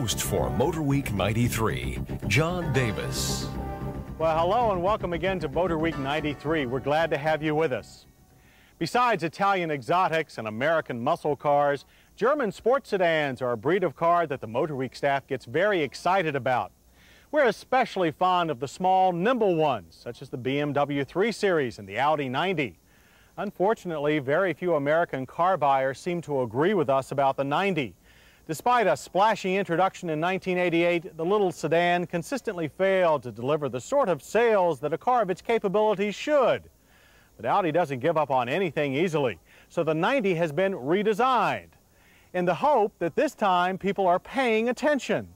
host for Motor Week 93, John Davis. Well, hello and welcome again to Motor Week 93. We're glad to have you with us. Besides Italian exotics and American muscle cars, German sports sedans are a breed of car that the Motor Week staff gets very excited about. We're especially fond of the small, nimble ones, such as the BMW 3 Series and the Audi 90. Unfortunately, very few American car buyers seem to agree with us about the 90. Despite a splashy introduction in 1988, the little sedan consistently failed to deliver the sort of sales that a car of its capabilities should. But Audi doesn't give up on anything easily, so the 90 has been redesigned in the hope that this time people are paying attention.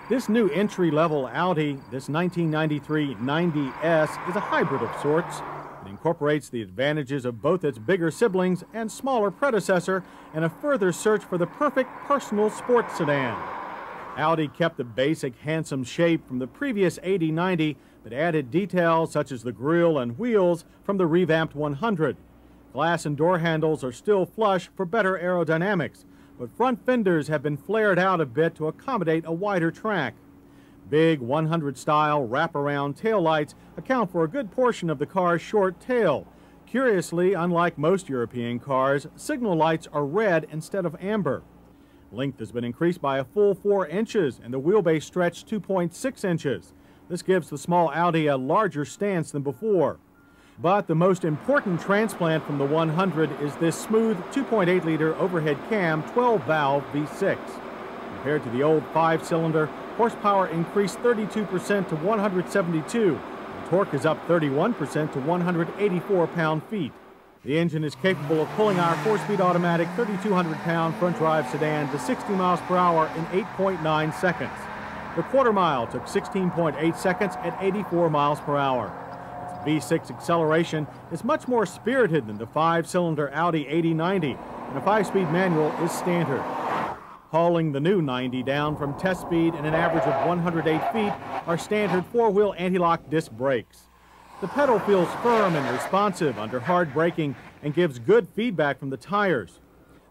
This new entry-level Audi, this 1993 90S, is a hybrid of sorts. It incorporates the advantages of both its bigger siblings and smaller predecessor in a further search for the perfect personal sports sedan. Audi kept the basic handsome shape from the previous 80-90, but added details such as the grille and wheels from the revamped 100. Glass and door handles are still flush for better aerodynamics, but front fenders have been flared out a bit to accommodate a wider track. Big 100-style wraparound taillights account for a good portion of the car's short tail. Curiously, unlike most European cars, signal lights are red instead of amber. Length has been increased by a full 4 inches and the wheelbase stretched 2.6 inches. This gives the small Audi a larger stance than before. But the most important transplant from the 100 is this smooth 2.8-liter overhead cam 12-valve V6. Compared to the old 5-cylinder, horsepower increased 32% to 172, and torque is up 31% to 184 pound-feet. The engine is capable of pulling our 4-speed automatic 3,200-pound front-drive sedan to 60 miles per hour in 8.9 seconds. The quarter mile took 16.8 seconds at 84 miles per hour. Its V6 acceleration is much more spirited than the 5-cylinder Audi 80-90, and a 5-speed manual is standard. Hauling the new 90 down from test speed in an average of 108 feet are standard 4-wheel anti-lock disc brakes. The pedal feels firm and responsive under hard braking and gives good feedback from the tires.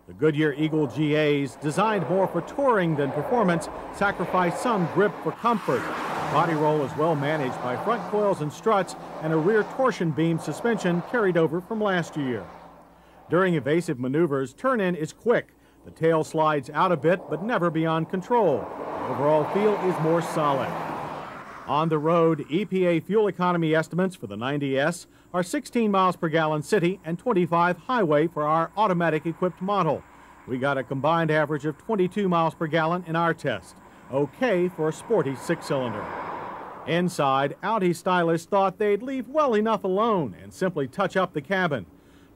The Goodyear Eagle GAs, designed more for touring than performance, sacrifice some grip for comfort. The body roll is well managed by front coils and struts and a rear torsion beam suspension carried over from last year. During evasive maneuvers, turn-in is quick. The tail slides out a bit, but never beyond control. The overall feel is more solid. On the road, EPA fuel economy estimates for the 90S are 16 miles per gallon city and 25 highway for our automatic-equipped model. We got a combined average of 22 miles per gallon in our test. Okay for a sporty 6-cylinder. Inside, Audi stylists thought they'd leave well enough alone and simply touch up the cabin.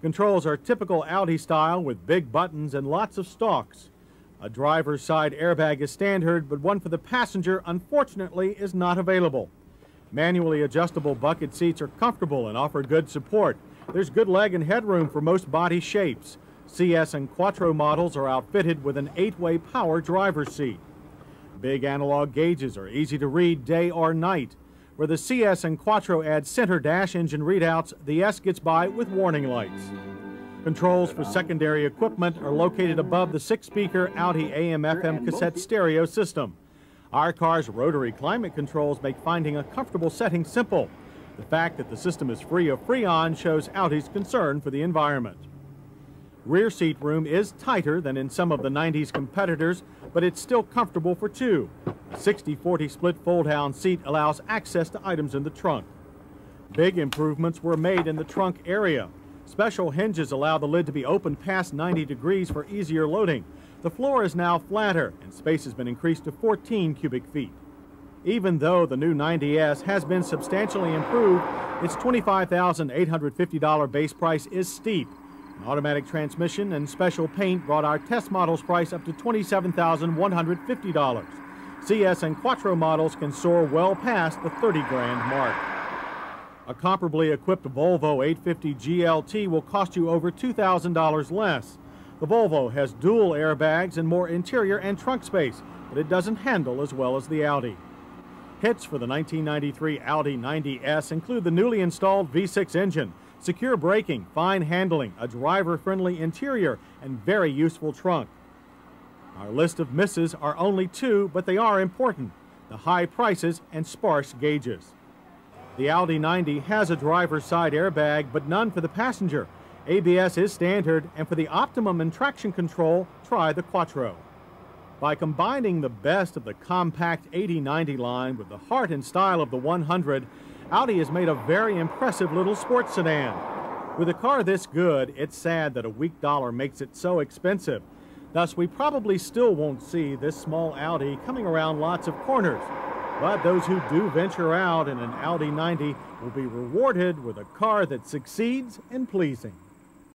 Controls are typical Audi style with big buttons and lots of stalks. A driver's side airbag is standard, but one for the passenger, unfortunately, is not available. Manually adjustable bucket seats are comfortable and offer good support. There's good leg and headroom for most body shapes. CS and Quattro models are outfitted with an 8-way power driver's seat. Big analog gauges are easy to read day or night. Where the CS and Quattro add center dash engine readouts, the S gets by with warning lights. Controls for secondary equipment are located above the 6-speaker Audi AM/FM cassette stereo system. Our car's rotary climate controls make finding a comfortable setting simple. The fact that the system is free of Freon shows Audi's concern for the environment. Rear seat room is tighter than in some of the 90s competitors, but it's still comfortable for two. A 60-40 split fold-down seat allows access to items in the trunk. Big improvements were made in the trunk area. Special hinges allow the lid to be opened past 90 degrees for easier loading. The floor is now flatter, and space has been increased to 14 cubic feet. Even though the new 90S has been substantially improved, its $25,850 base price is steep. An automatic transmission and special paint brought our test model's price up to $27,150. CS and Quattro models can soar well past the $30,000 mark. A comparably equipped Volvo 850 GLT will cost you over $2,000 less. The Volvo has dual airbags and more interior and trunk space, but it doesn't handle as well as the Audi. Hits for the 1993 Audi 90S include the newly installed V6 engine, secure braking, fine handling, a driver-friendly interior, and very useful trunk. Our list of misses are only two, but they are important: the high prices and sparse gauges. The Audi 90 has a driver's side airbag, but none for the passenger. ABS is standard, and for the optimum in traction control, try the Quattro. By combining the best of the compact 80/90 line with the heart and style of the 100, Audi has made a very impressive little sports sedan. With a car this good, it's sad that a weak dollar makes it so expensive. Thus, we probably still won't see this small Audi coming around lots of corners. But those who do venture out in an Audi 90 will be rewarded with a car that succeeds in pleasing.